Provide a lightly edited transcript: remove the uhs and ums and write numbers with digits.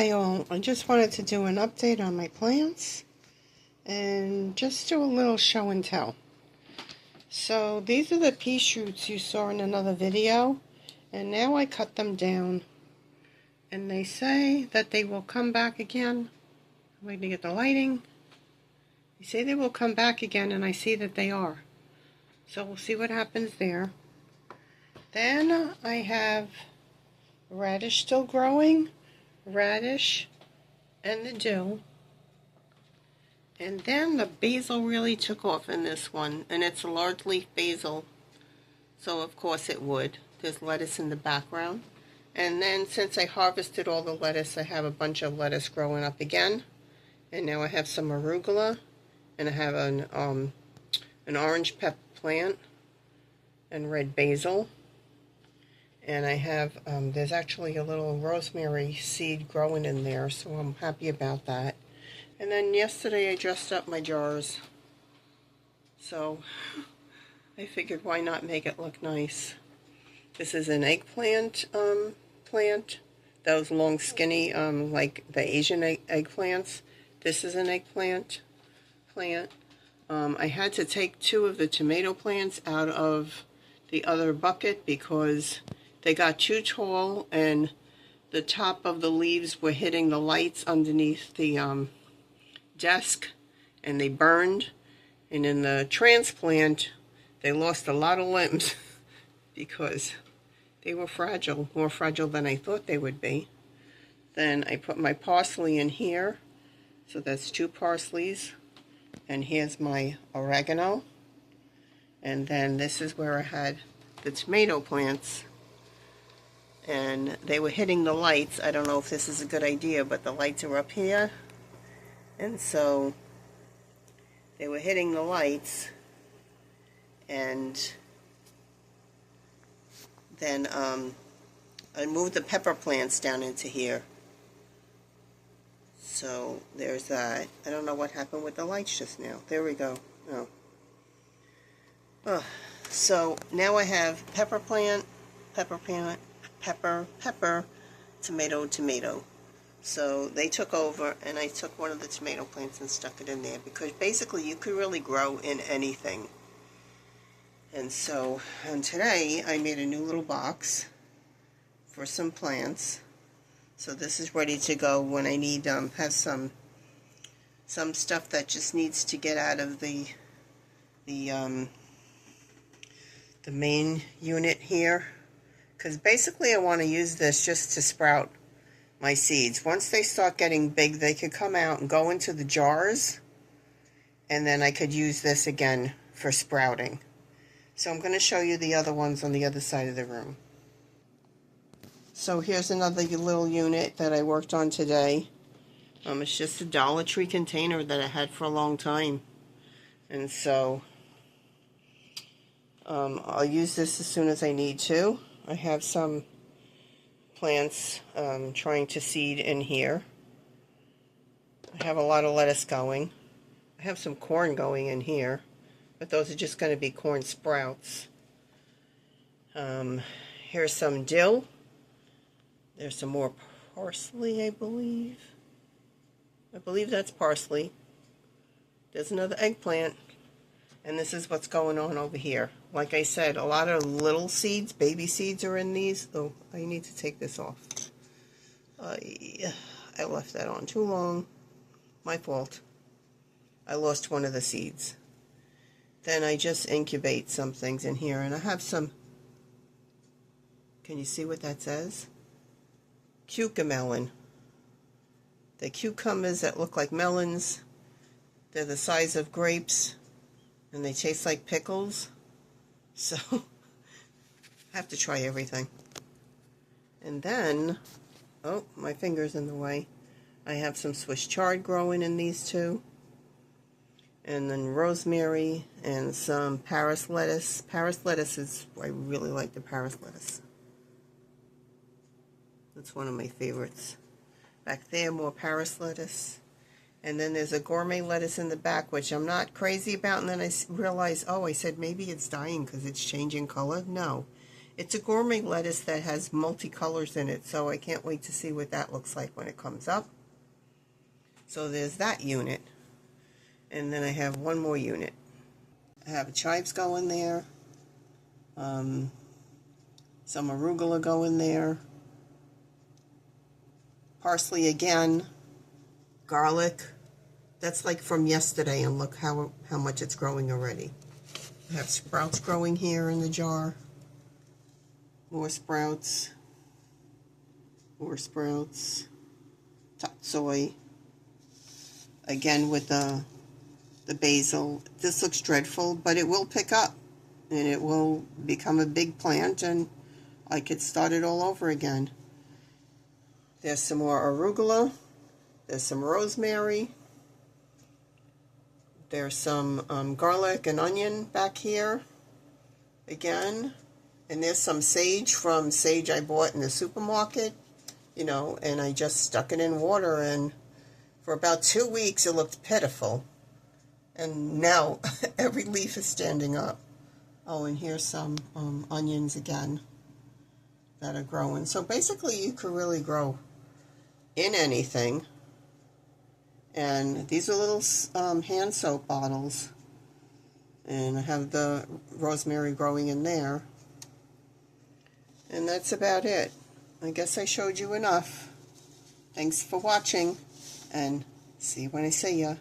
Hi all, I just wanted to do an update on my plants and just do a little show and tell. So these are the pea shoots you saw in another video, and now I cut them down and they say that they will come back again. I'm waiting to get the lighting. They say they will come back again, and I see that they are. So we'll see what happens there. Then I have radish still growing, radish and the dill, and then the basil really took off in this one, and it's a large leaf basil, so of course it would. There's lettuce in the background, and then since I harvested all the lettuce, I have a bunch of lettuce growing up again, and now I have some arugula, and I have an orange pep plant and red basil. And I have, there's actually a little rosemary seed growing in there, so I'm happy about that. And then yesterday I dressed up my jars. So I figured why not make it look nice. This is an eggplant plant. Those long skinny, like the Asian eggplants. This is an eggplant plant. I had to take 2 of the tomato plants out of the other bucket because they got too tall and the top of the leaves were hitting the lights underneath the desk, and they burned. And in the transplant, they lost a lot of limbs because they were fragile, more fragile than I thought they would be. Then I put my parsley in here, so that's 2 parsleys, and here's my oregano. And then this is where I had the tomato plants, and they were hitting the lights. I don't know if this is a good idea, but the lights are up here, and so they were hitting the lights. And then I moved the pepper plants down into here. So there's that. I don't know what happened with the lights just now. There we go. Oh. So now I have pepper plant, pepper, tomato. So they took over, and I took one of the tomato plants and stuck it in there, because basically you could really grow in anything. And so, and today I made a new little box for some plants. So this is ready to go when I need, have some stuff that just needs to get out of the main unit here, because basically I want to use this just to sprout my seeds. Once they start getting big, they could come out and go into the jars, and then I could use this again for sprouting. So I'm going to show you the other ones on the other side of the room. So here's another little unit that I worked on today. It's just a Dollar Tree container that I had for a long time, and so I'll use this as soon as I need to. I have some plants trying to seed in here. I have a lot of lettuce going. I have some corn going in here, but those are just going to be corn sprouts. Here's some dill. There's some more parsley, I believe. I believe that's parsley. There's another eggplant. And this is what's going on over here. Like I said, a lot of little seeds, baby seeds are in these. Oh, I need to take this off. I left that on too long. My fault. I lost one of the seeds. Then I just incubate some things in here. And I have some, can you see what that says? Cucamelon. The cucumbers that look like melons, they're the size of grapes, and they taste like pickles. So I have to try everything. And then, oh, my finger's in the way. I have some Swiss chard growing in these 2. And then rosemary and some Paris lettuce. Paris lettuce is, I really like the Paris lettuce. That's one of my favorites. Back there, more Paris lettuce. And then there's a gourmet lettuce in the back, which I'm not crazy about. And then I realized, oh, I said maybe it's dying because it's changing color. No, It's a gourmet lettuce that has multicolors in it, so I can't wait to see what that looks like when it comes up. So there's that unit. And then I have one more unit. I have chives going there. Some arugula going there. Parsley again. Garlic. That's like from yesterday, and look how much it's growing already. I have sprouts growing here in the jar. More sprouts. More sprouts. Tatsoi. Again with the basil. This looks dreadful, but it will pick up. And it will become a big plant, and I could start it all over again. There's some more arugula. There's some rosemary. There's some garlic and onion back here. Again. And there's some sage from sage I bought in the supermarket. You know, and I just stuck it in water, and for about 2 weeks it looked pitiful. And now every leaf is standing up. Oh, and here's some onions again that are growing. So basically you could really grow in anything. And these are little hand soap bottles. And I have the rosemary growing in there. And that's about it. I guess I showed you enough. Thanks for watching, and see you when I see ya.